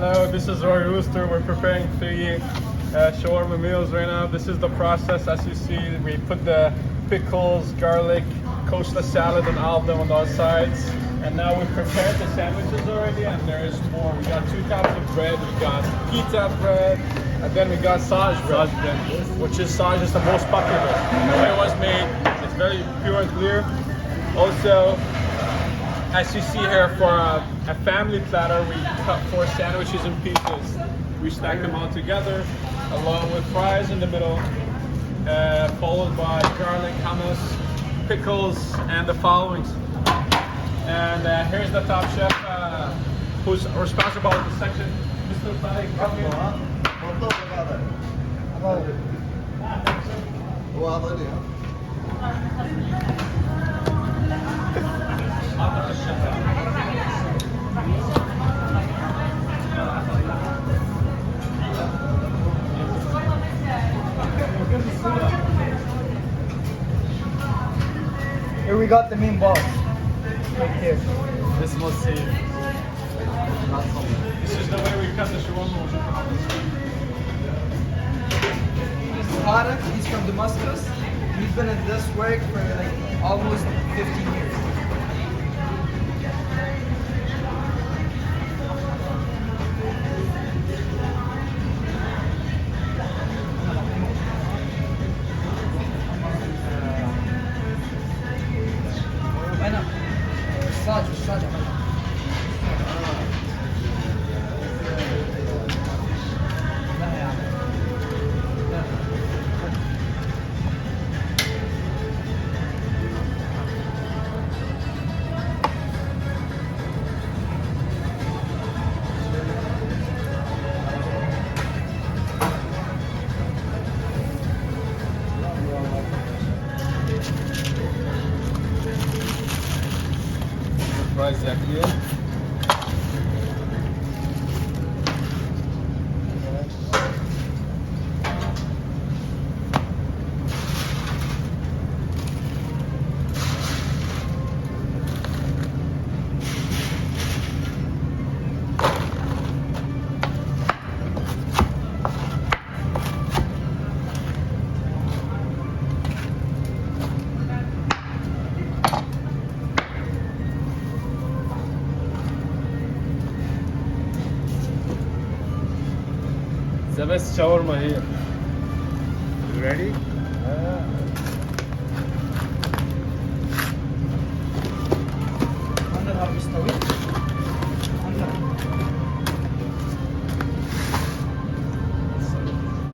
Hello, this is our Rooster. We're preparing 3 shawarma meals right now. This is the process. As you see, we put the pickles, garlic, coastal salad and olive on those sides. And now we've prepared the sandwiches already, and there is more. We got 2 types of bread. We got pita bread, and then we got Saj bread, which is Saj is the most popular. The way it was made, it's very pure and clear. Also, as you see here, for a family platter, we cut 4 sandwiches in pieces. We stack them all together, along with fries in the middle, followed by garlic, hummus, pickles, and the followings. And here's the top chef, who's responsible for the section, Mr. Tariq. Come Here we got the main boss. Right here. This must see. This is the way we cut the shawarma. He's Tariq, he's from Damascus. He's been at this work for like almost 15 years. Saj. Fries are here. The best shawarma here. You ready?